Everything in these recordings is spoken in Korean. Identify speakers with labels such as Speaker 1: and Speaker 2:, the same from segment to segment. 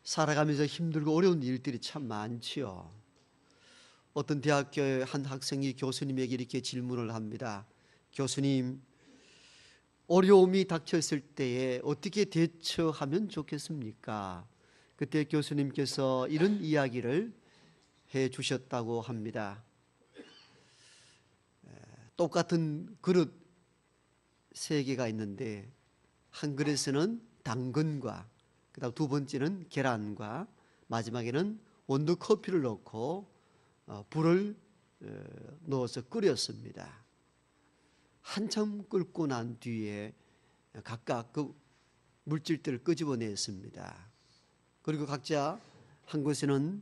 Speaker 1: 살아가면서 힘들고 어려운 일들이 참 많지요. 어떤 대학교의 한 학생이 교수님에게 이렇게 질문을 합니다. 교수님, 어려움이 닥쳤을 때에 어떻게 대처하면 좋겠습니까? 그때 교수님께서 이런 이야기를 해 주셨다고 합니다. 똑같은 그릇 세 개가 있는데 한 그릇에는 당근과 그다음 두 번째는 계란과 마지막에는 원두 커피를 넣고 불을 넣어서 끓였습니다. 한참 끓고 난 뒤에 각각 그 물질들을 끄집어냈습니다. 그리고 각자 한 곳에는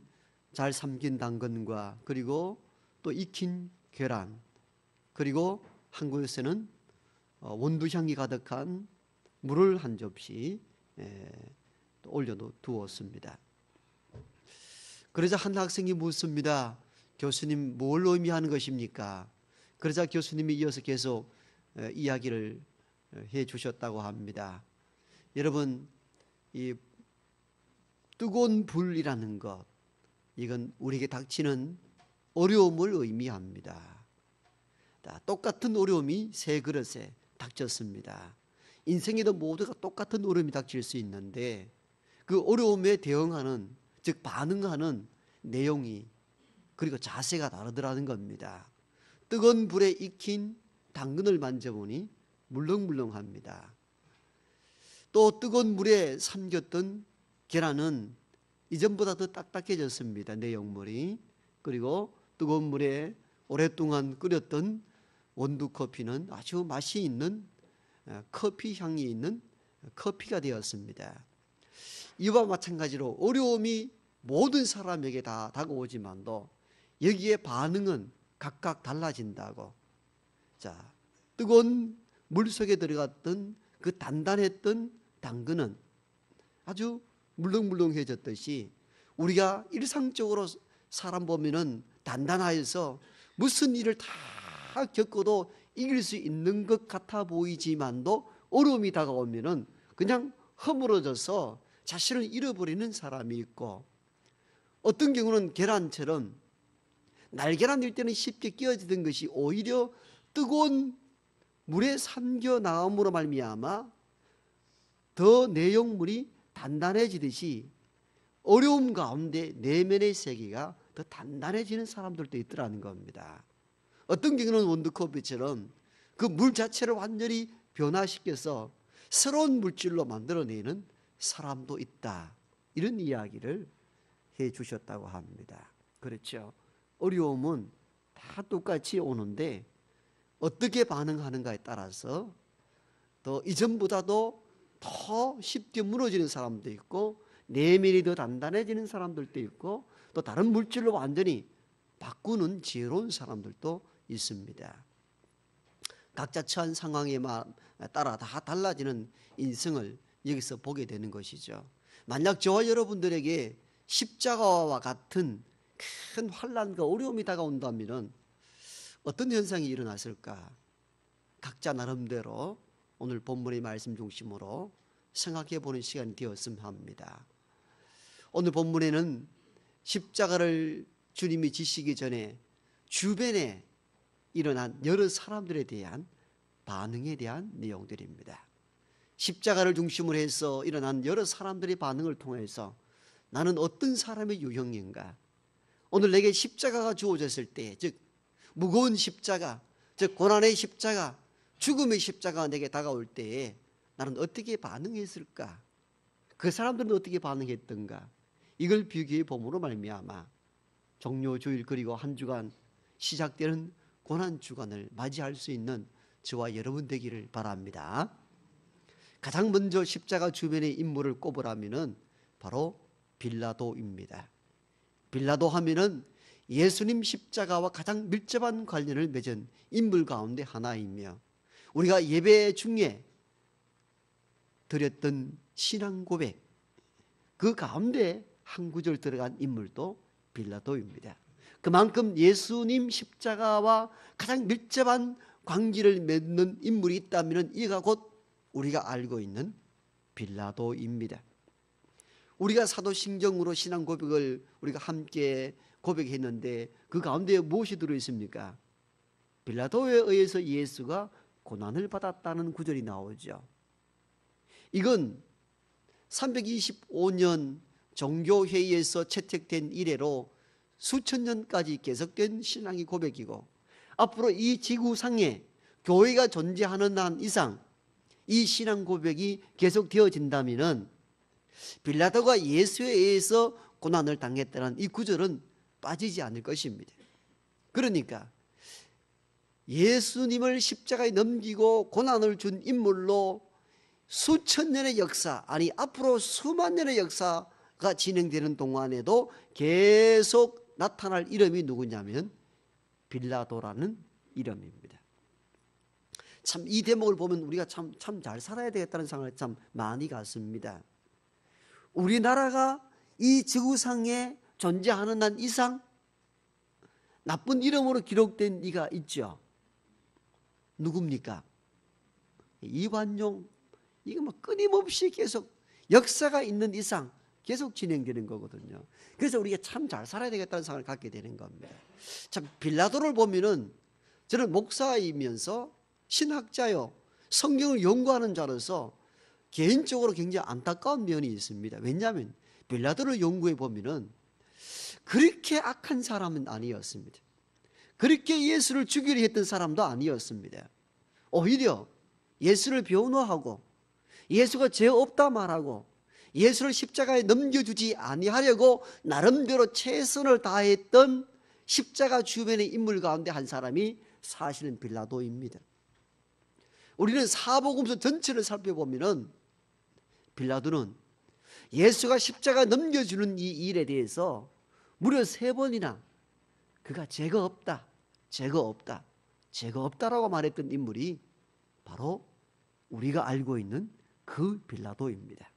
Speaker 1: 잘 삶긴 당근과 그리고 또 익힌 계란, 그리고 한 곳에는 원두향이 가득한 물을 한 접시 올려두었습니다. 그러자 한 학생이 묻습니다. 교수님, 뭘 의미하는 것입니까? 그러자 교수님이 이어서 계속 이야기를 해 주셨다고 합니다. 여러분, 이 뜨거운 불이라는 것, 이건 우리에게 닥치는 어려움을 의미합니다. 똑같은 어려움이 세 그릇에 닥쳤습니다. 인생에도 모두가 똑같은 어려움이 닥칠 수 있는데 그 어려움에 대응하는, 즉 반응하는 내용이 그리고 자세가 다르더라는 겁니다. 뜨거운 불에 익힌 당근을 만져보니 물렁물렁합니다. 또 뜨거운 물에 삶겼던 계란은 이전보다 더 딱딱해졌습니다. 내용물이. 그리고 뜨거운 물에 오랫동안 끓였던 원두 커피는 아주 맛이 있는 커피 향이 있는 커피가 되었습니다. 이와 마찬가지로 어려움이 모든 사람에게 다 다가오지만도 여기에 반응은 각각 달라진다고. 자, 뜨거운 물 속에 들어갔던 그 단단했던 당근은 아주 물렁물렁해졌듯이 우리가 일상적으로 사람 보면은 단단하여서 무슨 일을 다 겪어도 이길 수 있는 것 같아 보이지만도 어려움이 다가오면은 그냥 허물어져서 자신을 잃어버리는 사람이 있고, 어떤 경우는 계란처럼 날계란일 때는 쉽게 끼어지던 것이 오히려 뜨거운 물에 삼겨 나옴으로 말미암아 더 내용물이 단단해지듯이 어려움 가운데 내면의 세계가 더 단단해지는 사람들도 있더라는 겁니다. 어떤 경우는 원두커피처럼 그 물 자체를 완전히 변화시켜서 새로운 물질로 만들어내는 사람도 있다. 이런 이야기를 해 주셨다고 합니다. 그렇죠. 어려움은 다 똑같이 오는데 어떻게 반응하는가에 따라서 더 이전보다도 더 쉽게 무너지는 사람도 있고 내면이 더 단단해지는 사람들도 있고 또 다른 물질로 완전히 바꾸는 지혜로운 사람들도 있습니다. 각자 처한 상황에 따라 다 달라지는 인생을 여기서 보게 되는 것이죠. 만약 저와 여러분들에게 십자가와 같은 큰 환난과 어려움이 다가온다면 어떤 현상이 일어났을까? 각자 나름대로 오늘 본문의 말씀 중심으로 생각해 보는 시간이 되었으면 합니다. 오늘 본문에는 십자가를 주님이 지시기 전에 주변에 일어난 여러 사람들에 대한 반응에 대한 내용들입니다. 십자가를 중심으로 해서 일어난 여러 사람들의 반응을 통해서 나는 어떤 사람의 유형인가? 오늘 내게 십자가가 주어졌을 때, 즉 무거운 십자가, 즉 고난의 십자가, 죽음의 십자가가 내게 다가올 때에 나는 어떻게 반응했을까? 그 사람들은 어떻게 반응했던가? 이걸 비교해 봄으로 말미암아 종료주일 그리고 한 주간 시작되는 고난주간을 맞이할 수 있는 저와 여러분 되기를 바랍니다. 가장 먼저 십자가 주변의 인물을 꼽으라면 바로 빌라도입니다. 빌라도 하면은 예수님 십자가와 가장 밀접한 관련을 맺은 인물 가운데 하나이며 우리가 예배 중에 드렸던 신앙 고백 그 가운데 한 구절 들어간 인물도 빌라도입니다. 그만큼 예수님 십자가와 가장 밀접한 관계를 맺는 인물이 있다면 이가 곧 우리가 알고 있는 빌라도입니다. 우리가 사도신경으로 신앙 고백을 우리가 함께 고백했는데 그 가운데 무엇이 들어있습니까? 빌라도에 의해서 예수가 고난을 받았다는 구절이 나오죠. 이건 325년 종교회의에서 채택된 이래로 수천 년까지 계속된 신앙의 고백이고, 앞으로 이 지구상에 교회가 존재하는 한 이상 이 신앙 고백이 계속되어진다면 빌라도가 예수에 의해서 고난을 당했다는 이 구절은 빠지지 않을 것입니다. 그러니까 예수님을 십자가에 넘기고 고난을 준 인물로 수천 년의 역사, 아니 앞으로 수만 년의 역사가 진행되는 동안에도 계속 나타날 이름이 누구냐면 빌라도라는 이름입니다. 참 이 대목을 보면 우리가 참 잘 살아야 되겠다는 생각을 참 많이 갖습니다. 우리나라가 이 지구상에 존재하는 한 이상 나쁜 이름으로 기록된 이가 있죠. 누굽니까? 이완용. 이거 뭐 끊임없이 계속 역사가 있는 이상 계속 진행되는 거거든요. 그래서 우리가 참 잘 살아야 되겠다는 생각을 갖게 되는 겁니다. 참 빌라도를 보면은 저는 목사이면서 신학자요, 성경을 연구하는 자로서 개인적으로 굉장히 안타까운 면이 있습니다. 왜냐하면 빌라도를 연구해 보면은 그렇게 악한 사람은 아니었습니다. 그렇게 예수를 죽이려 했던 사람도 아니었습니다. 오히려 예수를 변호하고 예수가 죄 없다 말하고 예수를 십자가에 넘겨주지 아니하려고 나름대로 최선을 다했던 십자가 주변의 인물 가운데 한 사람이 사실은 빌라도입니다. 우리는 사복음서 전체를 살펴보면 빌라도는 예수가 십자가 넘겨주는 이 일에 대해서 무려 3번이나 그가 죄가 없다, 죄가 없다, 죄가 없다라고 말했던 인물이 바로 우리가 알고 있는 그 빌라도입니다.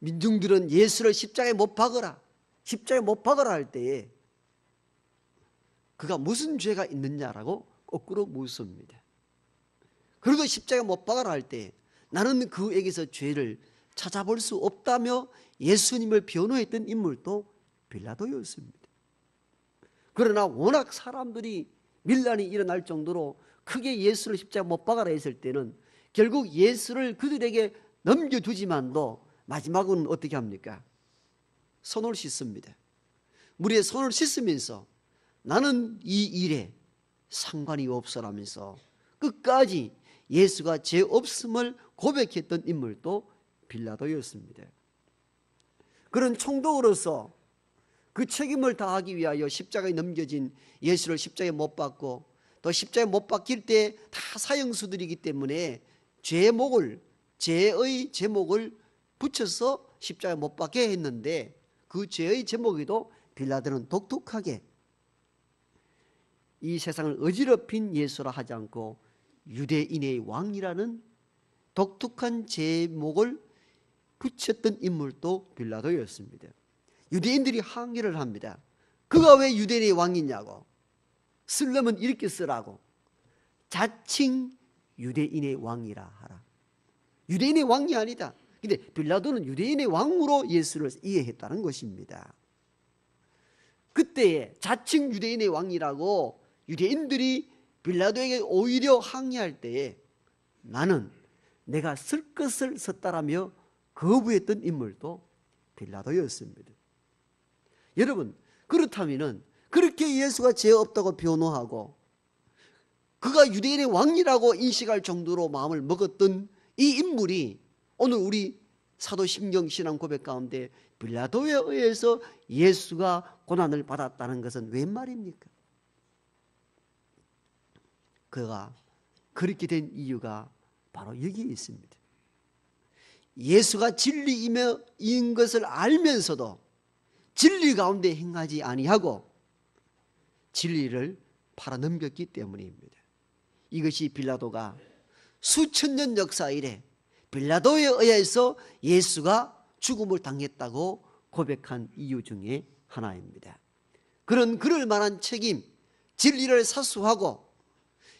Speaker 1: 민중들은 예수를 십자가에 못 박으라, 십자가에 못 박으라 할 때에 그가 무슨 죄가 있느냐라고 거꾸로 묻습니다. 그리고 십자가에 못 박으라 할 때 나는 그에게서 죄를 찾아볼 수 없다며 예수님을 변호했던 인물도 빌라도였습니다. 그러나 워낙 사람들이 밀란이 일어날 정도로 크게 예수를 십자가에 못 박아라 했을 때는 결국 예수를 그들에게 넘겨주지만도 마지막은 어떻게 합니까? 손을 씻습니다. 물에 손을 씻으면서 나는 이 일에 상관이 없어라면서 끝까지 예수가 죄 없음을 고백했던 인물도 빌라도였습니다. 그런 총독으로서 그 책임을 다하기 위하여 십자가에 넘겨진 예수를 십자가에 못 박고 또 십자가에 못 박힐 때 다 사형수들이기 때문에 죄의 제목을 붙여서 십자가에 못 박게 했는데 그 죄의 제목에도 빌라도는 독특하게 이 세상을 어지럽힌 예수라 하지 않고 유대인의 왕이라는 독특한 제목을 붙였던 인물도 빌라도였습니다. 유대인들이 항의를 합니다. 그가 왜 유대인의 왕이냐고. 쓰려면 이렇게 쓰라고. 자칭 유대인의 왕이라 하라. 유대인의 왕이 아니다. 근데 빌라도는 유대인의 왕으로 예수를 이해했다는 것입니다. 그때에 자칭 유대인의 왕이라고 유대인들이 빌라도에게 오히려 항의할 때에 나는 내가 쓸 것을 썼다라며 거부했던 인물도 빌라도였습니다. 여러분, 그렇다면 그렇게 예수가 죄 없다고 변호하고 그가 유대인의 왕이라고 인식할 정도로 마음을 먹었던 이 인물이 오늘 우리 사도신경 신앙 고백 가운데 빌라도에 의해서 예수가 고난을 받았다는 것은 웬 말입니까? 그가 그렇게 된 이유가 바로 여기에 있습니다. 예수가 진리인 것을 알면서도 진리 가운데 행하지 아니하고 진리를 팔아넘겼기 때문입니다. 이것이 빌라도가 수천 년 역사 이래 빌라도에 의해서 예수가 죽음을 당했다고 고백한 이유 중에 하나입니다. 그럴 만한 책임, 진리를 사수하고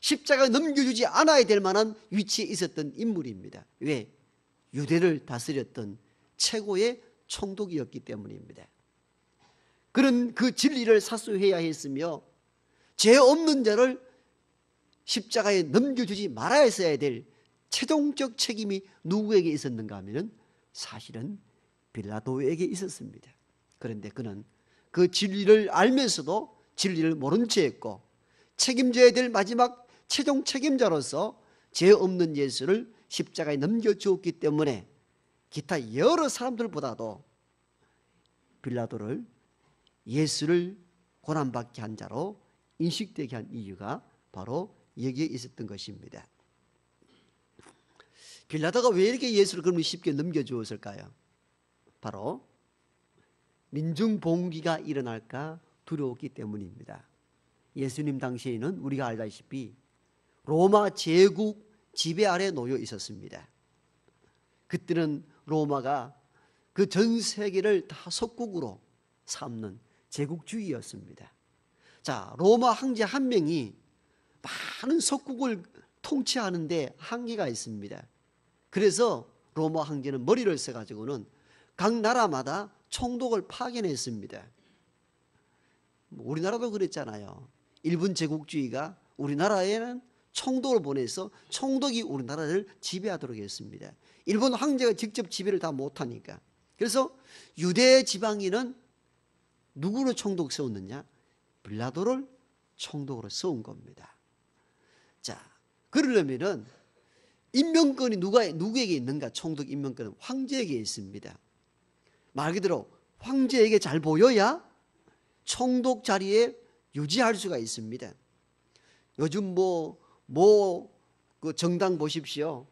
Speaker 1: 십자가에 넘겨주지 않아야 될 만한 위치에 있었던 인물입니다. 왜? 유대를 다스렸던 최고의 총독이었기 때문입니다. 그런 그 진리를 사수해야 했으며 죄 없는 자를 십자가에 넘겨주지 말아야 했어야 될 최종적 책임이 누구에게 있었는가 하면 사실은 빌라도에게 있었습니다. 그런데 그는 그 진리를 알면서도 진리를 모른 채 했고 책임져야 될 마지막 최종 책임자로서 죄 없는 예수를 십자가에 넘겨주었기 때문에 기타 여러 사람들보다도 빌라도를 예수를 고난받게 한 자로 인식되게 한 이유가 바로 여기에 있었던 것입니다. 빌라도가 왜 이렇게 예수를 그렇게 쉽게 넘겨주었을까요? 바로 민중봉기가 일어날까 두려웠기 때문입니다. 예수님 당시에는 우리가 알다시피 로마 제국 지배 아래 놓여 있었습니다. 그때는 로마가 그 전 세계를 다 속국으로 삼는 제국주의였습니다. 자, 로마 황제 한 명이 많은 속국을 통치하는데 한계가 있습니다. 그래서 로마 황제는 머리를 써가지고는 각 나라마다 총독을 파견했습니다. 우리나라도 그랬잖아요. 일본 제국주의가 우리나라에는 총독을 보내서 총독이 우리나라를 지배하도록 했습니다. 일본 황제가 직접 지배를 다 못하니까. 그래서 유대 지방인은 누구를 총독 세웠느냐? 빌라도를 총독으로 세운 겁니다. 자, 그러려면은 임명권이 누구에게 있는가? 총독 임명권은 황제에게 있습니다. 말 그대로 황제에게 잘 보여야 총독 자리에 유지할 수가 있습니다. 요즘 그 정당 보십시오.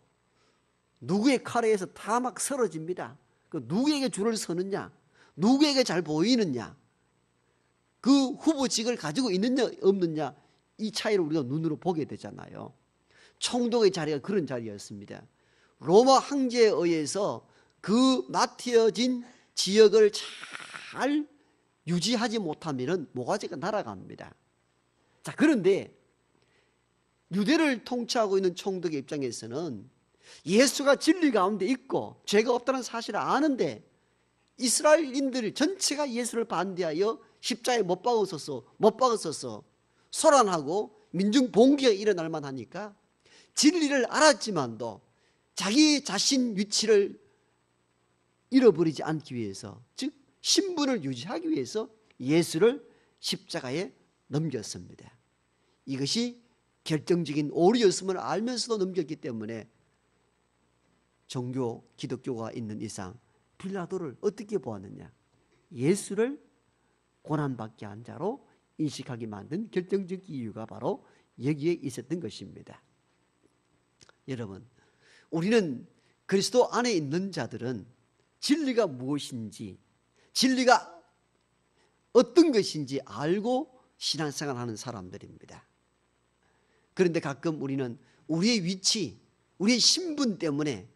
Speaker 1: 누구의 칼에서 다 막 쓰러집니다. 그 누구에게 줄을 서느냐, 누구에게 잘 보이느냐, 그 후보직을 가지고 있느냐 없느냐, 이 차이를 우리가 눈으로 보게 되잖아요. 총독의 자리가 그런 자리였습니다. 로마 황제에 의해서 그 맡겨진 지역을 잘 유지하지 못하면 모가지가 날아갑니다. 자, 그런데 유대를 통치하고 있는 총독의 입장에서는 예수가 진리 가운데 있고 죄가 없다는 사실을 아는데 이스라엘인들 전체가 예수를 반대하여 십자가에 못 박았어서 소란하고 민중 봉기가 일어날 만하니까 진리를 알았지만도 자기 자신 위치를 잃어버리지 않기 위해서, 즉 신분을 유지하기 위해서 예수를 십자가에 넘겼습니다. 이것이 결정적인 오류였음을 알면서도 넘겼기 때문에 종교 기독교가 있는 이상 빌라도를 어떻게 보았느냐? 예수를 고난받게 한 자로 인식하게 만든 결정적 이유가 바로 여기에 있었던 것입니다. 여러분, 우리는 그리스도 안에 있는 자들은 진리가 무엇인지, 진리가 어떤 것인지 알고 신앙생활하는 사람들입니다. 그런데 가끔 우리는 우리의 위치, 우리의 신분 때문에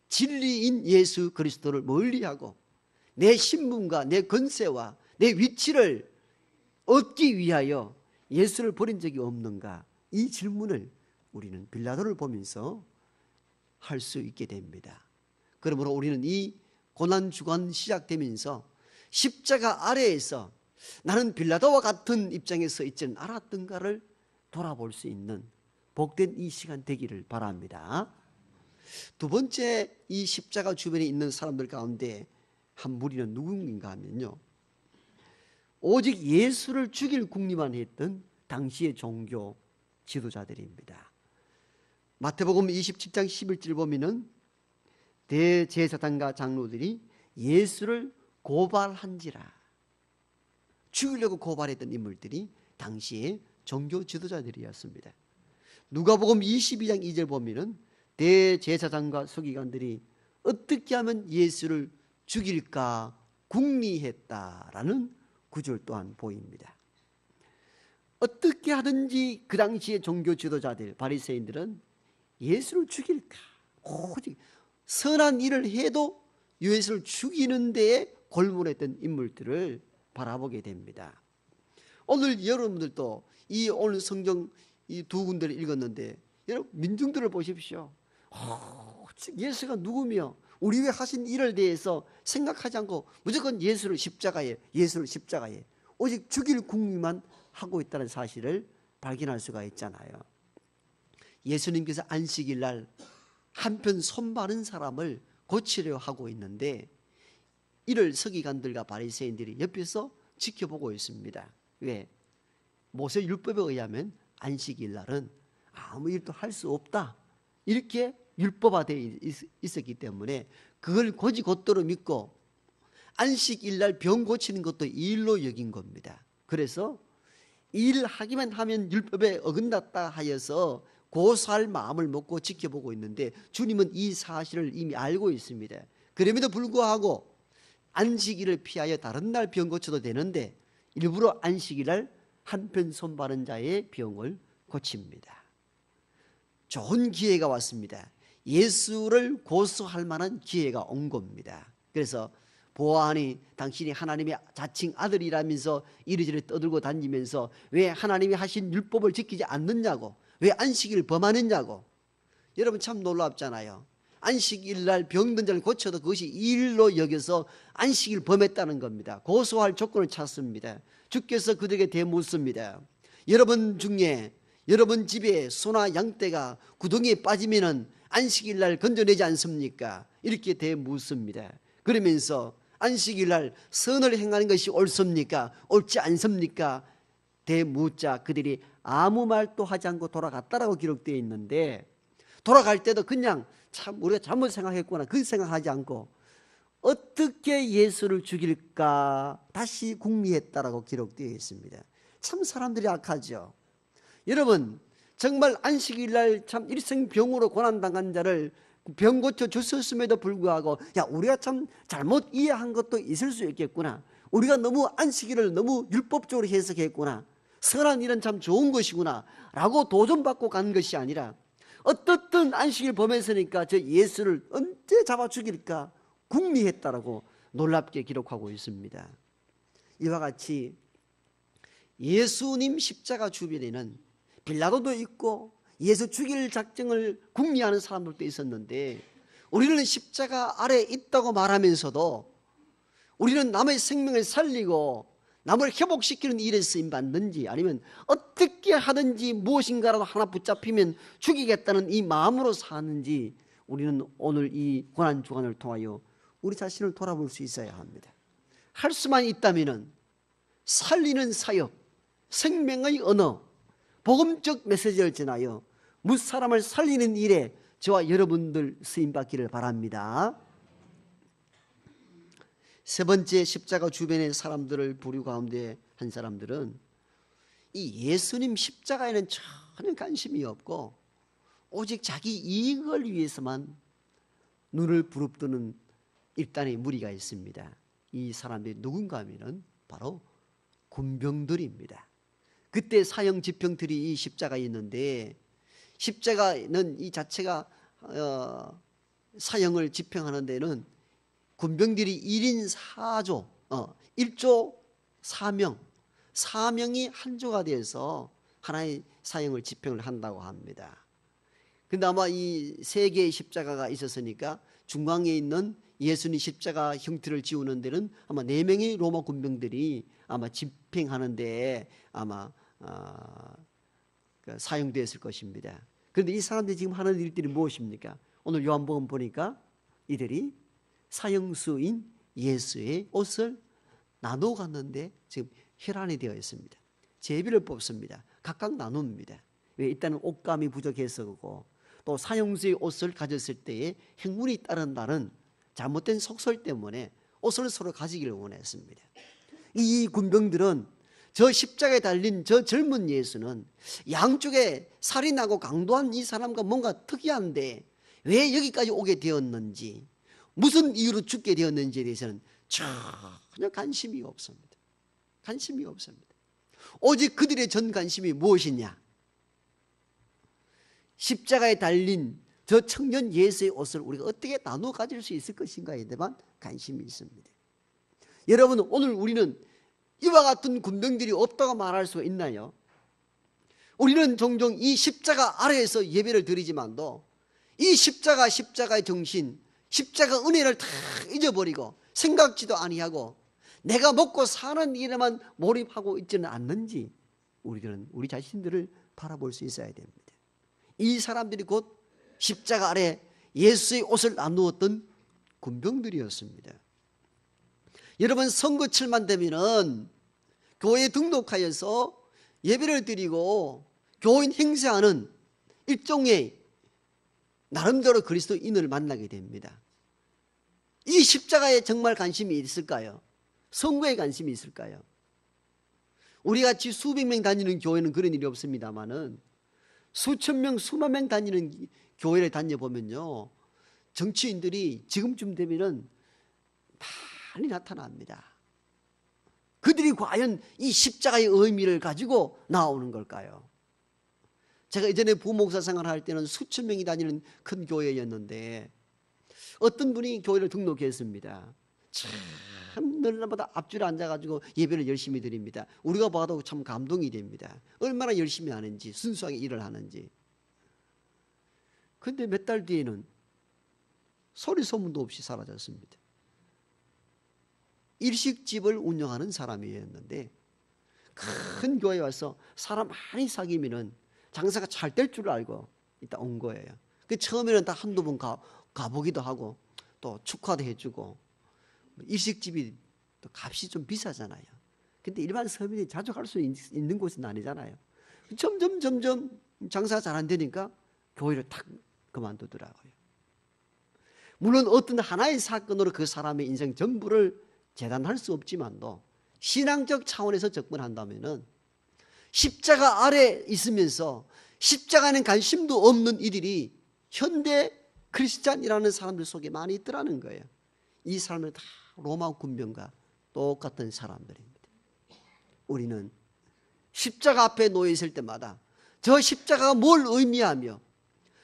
Speaker 1: 진리인 예수 그리스도를 멀리하고 내 신분과 내 권세와 내 위치를 얻기 위하여 예수를 버린 적이 없는가? 이 질문을 우리는 빌라도를 보면서 할 수 있게 됩니다. 그러므로 우리는 이 고난주간 시작되면서 십자가 아래에서 나는 빌라도와 같은 입장에 서 있지는 않았던가를 돌아볼 수 있는 복된 이 시간 되기를 바랍니다. 두 번째, 이 십자가 주변에 있는 사람들 가운데 한 무리는 누구인가 하면요, 오직 예수를 죽일 궁리만 했던 당시의 종교 지도자들입니다. 마태복음 27장 11절 보면은 대제사장과 장로들이 예수를 고발한지라. 죽이려고 고발했던 인물들이 당시의 종교 지도자들이었습니다. 누가복음 22장 2절 보면은 대제사장과 서기관들이 어떻게 하면 예수를 죽일까 궁리했다라는 구절 또한 보입니다. 어떻게 하든지 그 당시의 종교 지도자들, 바리새인들은 예수를 죽일까, 오직 선한 일을 해도 예수를 죽이는 데에 골몰했던 인물들을 바라보게 됩니다. 오늘 여러분들도 이 오늘 성경 이 두 군데를 읽었는데 여러분 민중들을 보십시오. 예수가 누구며 우리 위해 하신 일에 대해서 생각하지 않고 무조건 예수를 십자가에 오직 죽일 궁리만 하고 있다는 사실을 발견할 수가 있잖아요. 예수님께서 안식일 날 한편 손 마른 사람을 고치려 하고 있는데 이를 서기관들과 바리새인들이 옆에서 지켜보고 있습니다. 왜? 모세 율법에 의하면 안식일 날은 아무 일도 할 수 없다, 이렇게 율법화되어 있었기 때문에 그걸 곧이곧대로 믿고 안식일 날 병 고치는 것도 일로 여긴 겁니다. 그래서 일하기만 하면 율법에 어긋났다 하여서 고소할 마음을 먹고 지켜보고 있는데 주님은 이 사실을 이미 알고 있습니다. 그럼에도 불구하고 안식일을 피하여 다른 날 병 고쳐도 되는데 일부러 안식일 날 한편 손 바른 자의 병을 고칩니다. 좋은 기회가 왔습니다. 예수를 고소할 만한 기회가 온 겁니다. 그래서 보아하니 당신이 하나님의 자칭 아들이라면서 이리저리 떠들고 다니면서 왜 하나님이 하신 율법을 지키지 않느냐고, 왜 안식일을 범하느냐고. 여러분 참 놀랍잖아요. 안식일 날 병든 자를 고쳐도 그것이 일로 여겨서 안식일 범했다는 겁니다. 고소할 조건을 찾습니다. 주께서 그들에게 대묻습니다. 여러분 중에 여러분 집에 소나 양떼가 구덩이에 빠지면은 안식일 날 건져내지 않습니까? 이렇게 대묻습니다. 그러면서 안식일 날 선을 행하는 것이 옳습니까? 옳지 않습니까? 대묻자 그들이 아무 말도 하지 않고 돌아갔다라고 기록되어 있는데, 돌아갈 때도 그냥 참 우리가 잘못 생각했구나 그 생각하지 않고 어떻게 예수를 죽일까 다시 궁리했다라고 기록되어 있습니다. 참 사람들이 악하죠. 여러분 정말 안식일 날 참 일생병으로 고난당한 자를 병 고쳐 주셨음에도 불구하고 야 우리가 참 잘못 이해한 것도 있을 수 있겠구나, 우리가 너무 안식일을 너무 율법적으로 해석했구나, 선한 일은 참 좋은 것이구나 라고 도전받고 간 것이 아니라 어떻든 안식일 범했으니까 저 예수를 언제 잡아 죽일까 궁리했다라고 놀랍게 기록하고 있습니다. 이와 같이 예수님 십자가 주변에는 빌라도도 있고 예수 죽일 작정을 궁리하는 사람들도 있었는데 우리는 십자가 아래에 있다고 말하면서도 우리는 남의 생명을 살리고 남을 회복시키는 일에 쓰임받는지 아니면 어떻게 하든지 무엇인가라도 하나 붙잡히면 죽이겠다는 이 마음으로 사는지 우리는 오늘 이 고난주간을 통하여 우리 자신을 돌아볼 수 있어야 합니다. 할 수만 있다면 살리는 사역, 생명의 언어, 복음적 메시지를 전하여 무사람을 살리는 일에 저와 여러분들 쓰임받기를 바랍니다. 세 번째, 십자가 주변의 사람들을 부류 가운데 한 사람들은 이 예수님 십자가에는 전혀 관심이 없고 오직 자기 이익을 위해서만 눈을 부릅뜨는 일단의 무리가 있습니다. 이 사람들이 누군가 하면은 바로 군병들입니다. 그때 사형 집형들이 이 십자가에 있는데 십자가는 이 자체가 사형을 집행하는 데는 군병들이 1인 4조 1조 4명 4명이 한 조가 돼서 하나의 사형을 집행을 한다고 합니다. 근데 아마 이 세 개의 십자가가 있었으니까 중앙에 있는 예수님 십자가 형태를 지우는 데는 아마 4명의 로마 군병들이 아마 집행하는 데에 아마 사용되었을 것입니다. 그런데 이 사람들이 지금 하는 일들이 무엇입니까? 오늘 요한복음 보니까 이들이 사형수인 예수의 옷을 나누어 갔는데 지금 혈안이 되어 있습니다. 제비를 뽑습니다. 각각 나눕니다. 왜? 일단은 옷감이 부족해서고 또 사형수의 옷을 가졌을 때에 행운이 따른다는 잘못된 속설 때문에 옷을 서로 가지기를 원했습니다. 이 군병들은 저 십자가에 달린 저 젊은 예수는 양쪽에 살이 나고 강도한 이 사람과 뭔가 특이한데 왜 여기까지 오게 되었는지, 무슨 이유로 죽게 되었는지에 대해서는 전혀 관심이 없습니다. 관심이 없습니다. 오직 그들의 전 관심이 무엇이냐? 십자가에 달린 저 청년 예수의 옷을 우리가 어떻게 나누어 가질 수 있을 것인가에 대한 관심이 있습니다. 여러분 오늘 우리는 이와 같은 군병들이 없다고 말할 수 있나요? 우리는 종종 이 십자가 아래에서 예배를 드리지만도 이 십자가의 정신, 십자가 은혜를 다 잊어버리고 생각지도 아니하고 내가 먹고 사는 일에만 몰입하고 있지는 않는지 우리들은 우리 자신들을 바라볼 수 있어야 됩니다. 이 사람들이 곧 십자가 아래 예수의 옷을 나누었던 군병들이었습니다. 여러분, 선거철만 되면은 교회에 등록하여서 예배를 드리고 교인 행세하는 일종의 나름대로 그리스도인을 만나게 됩니다. 이 십자가에 정말 관심이 있을까요? 선거에 관심이 있을까요? 우리 같이 수백 명 다니는 교회는 그런 일이 없습니다만은 수천 명, 수만 명 다니는 교회를 다녀보면요, 정치인들이 지금쯤 되면은 많이 나타납니다. 그들이 과연 이 십자가의 의미를 가지고 나오는 걸까요? 제가 예전에 부목사 생활할 때는 수천 명이 다니는 큰 교회였는데 어떤 분이 교회를 등록했습니다. 참 늘마다 앞줄에 앉아가지고 예배를 열심히 드립니다. 우리가 봐도 참 감동이 됩니다. 얼마나 열심히 하는지, 순수하게 일을 하는지. 그런데 몇 달 뒤에는 소리 소문도 없이 사라졌습니다. 일식집을 운영하는 사람이었는데 큰 교회에 와서 사람 많이 사귀면은 장사가 잘 될 줄 알고 이따 온 거예요. 그 처음에는 다 한두 번 가보기도 하고 또 축하도 해주고, 일식집이 또 값이 좀 비싸잖아요. 근데 일반 서민이 자주 갈 수 있는 곳은 아니잖아요. 점점 장사가 잘 안 되니까 교회를 탁 그만두더라고요. 물론 어떤 하나의 사건으로 그 사람의 인생 전부를 재단할 수 없지만도 신앙적 차원에서 접근한다면은 십자가 아래 있으면서 십자가에는 관심도 없는 이들이 현대 크리스찬이라는 사람들 속에 많이 있더라는 거예요. 이 사람들은 다 로마 군병과 똑같은 사람들입니다. 우리는 십자가 앞에 놓여 있을 때마다 저 십자가가 뭘 의미하며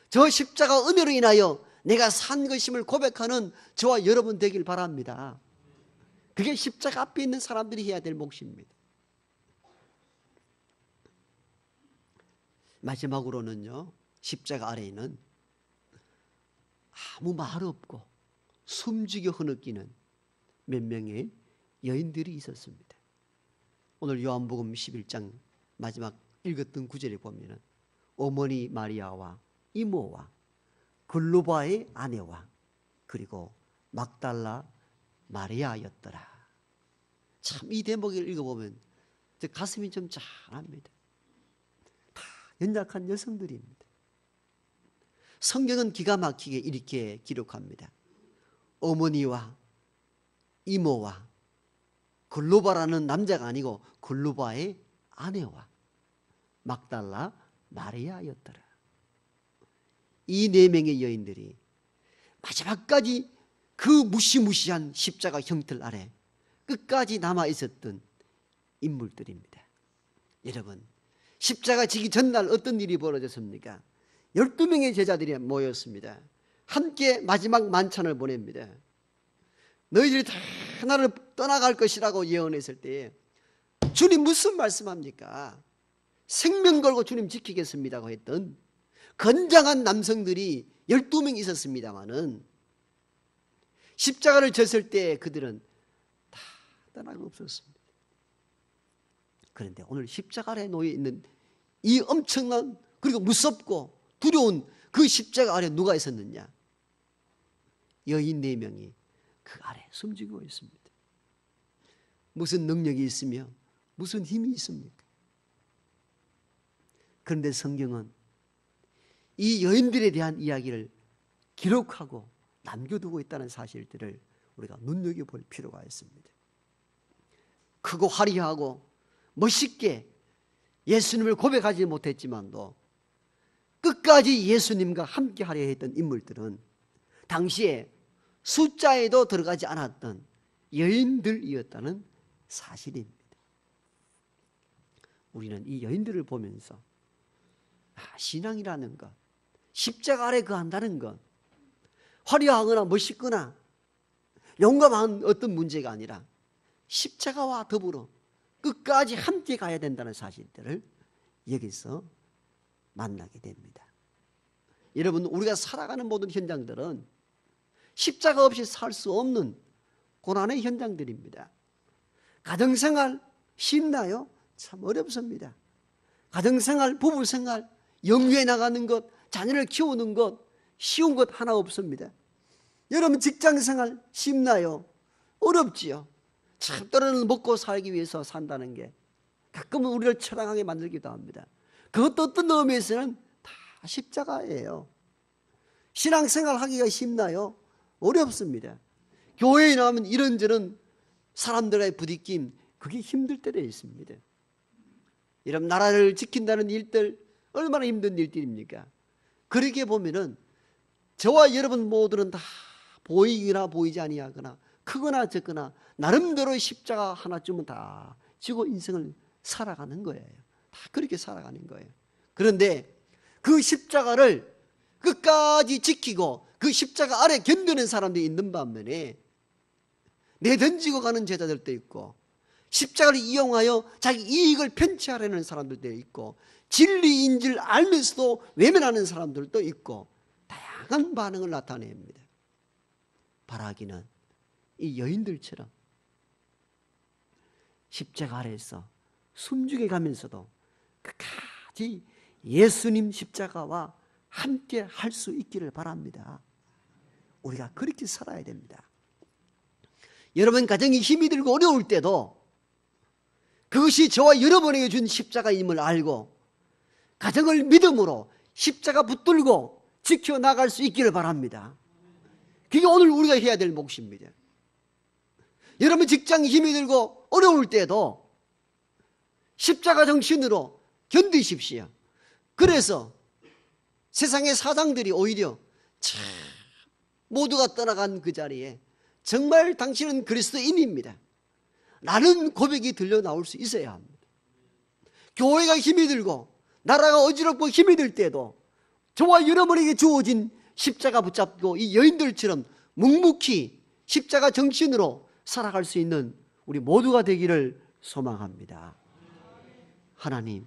Speaker 1: 저 십자가 은혜로 인하여 내가 산 것임을 고백하는 저와 여러분 되길 바랍니다. 그게 십자가 앞에 있는 사람들이 해야 될 몫입니다. 마지막으로는요, 십자가 아래에는 아무 말 없고 숨죽여 흐느끼는 몇 명의 여인들이 있었습니다. 오늘 요한복음 11장 마지막 읽었던 구절에 보면 어머니 마리아와 이모와 글로바의 아내와 그리고 막달라 마리아였더라. 참 이 대목을 읽어보면 가슴이 좀 짠합니다. 다 연약한 여성들입니다. 성경은 기가 막히게 이렇게 기록합니다. 어머니와 이모와 글로바라는 남자가 아니고 글로바의 아내와 막달라 마리아였더라. 이 네 명의 여인들이 마지막까지 그 무시무시한 십자가 형틀 아래 끝까지 남아 있었던 인물들입니다. 여러분, 십자가 지기 전날 어떤 일이 벌어졌습니까? 12명의 제자들이 모였습니다. 함께 마지막 만찬을 보냅니다. 너희들이 다 나를 떠나갈 것이라고 예언했을 때 주님 무슨 말씀합니까? 생명 걸고 주님 지키겠습니다고 했던 건장한 남성들이 12명 있었습니다마는 십자가를 졌을 때 그들은 다 떠나고 없었습니다. 그런데 오늘 십자가 아래 놓여 있는 이 엄청난 그리고 무섭고 두려운 그 십자가 아래 누가 있었느냐? 여인 4명이 그 아래 숨지고 있습니다. 무슨 능력이 있으며 무슨 힘이 있습니까? 그런데 성경은 이 여인들에 대한 이야기를 기록하고 남겨두고 있다는 사실들을 우리가 눈여겨볼 필요가 있습니다. 크고 화려하고 멋있게 예수님을 고백하지 못했지만도 끝까지 예수님과 함께 하려 했던 인물들은 당시에 숫자에도 들어가지 않았던 여인들이었다는 사실입니다. 우리는 이 여인들을 보면서 신앙이라는 것, 십자가 아래 거한다는 것, 화려하거나 멋있거나 용감한 어떤 문제가 아니라 십자가와 더불어 끝까지 함께 가야 된다는 사실들을 여기서 만나게 됩니다. 여러분, 우리가 살아가는 모든 현장들은 십자가 없이 살 수 없는 고난의 현장들입니다. 가정생활 쉽나요? 참 어렵습니다. 가정생활, 부부생활, 영유에 나가는 것, 자녀를 키우는 것 쉬운 것 하나 없습니다. 여러분, 직장생활 쉽나요? 어렵지요. 참 때로는 먹고 살기 위해서 산다는 게 가끔은 우리를 처량하게 만들기도 합니다. 그것도 어떤 의미에서는 다 십자가예요. 신앙생활 하기가 쉽나요? 어렵습니다. 교회에 나오면 이런저런 사람들과의 부딪힘, 그게 힘들 때가 있습니다. 여러분, 나라를 지킨다는 일들 얼마나 힘든 일들입니까? 그렇게 보면은 저와 여러분 모두는 다 보이거나 보이지 아니하거나 크거나 적거나 나름대로 십자가 하나쯤은 다 지고 인생을 살아가는 거예요. 다 그렇게 살아가는 거예요. 그런데 그 십자가를 끝까지 지키고 그 십자가 아래 견디는 사람들이 있는 반면에 내던지고 가는 제자들도 있고, 십자가를 이용하여 자기 이익을 편취하려는 사람들도 있고, 진리인 줄 알면서도 외면하는 사람들도 있고, 다양한 반응을 나타냅니다. 바라기는 이 여인들처럼 십자가 아래에서 숨죽여 가면서도 끝까지 예수님 십자가와 함께 할 수 있기를 바랍니다. 우리가 그렇게 살아야 됩니다. 여러분 가정이 힘이 들고 어려울 때도 그것이 저와 여러분에게 준 십자가임을 알고 가정을 믿음으로 십자가 붙들고 지켜나갈 수 있기를 바랍니다. 그게 오늘 우리가 해야 될 몫입니다. 여러분 직장이 힘이 들고 어려울 때도 십자가 정신으로 견디십시오. 그래서 세상의 사장들이 오히려 참 모두가 떠나간 그 자리에 정말 당신은 그리스도인입니다 라는 고백이 들려 나올 수 있어야 합니다. 교회가 힘이 들고 나라가 어지럽고 힘이 들 때도 저와 여러분에게 주어진 십자가 붙잡고 이 여인들처럼 묵묵히 십자가 정신으로 살아갈 수 있는 우리 모두가 되기를 소망합니다. 하나님,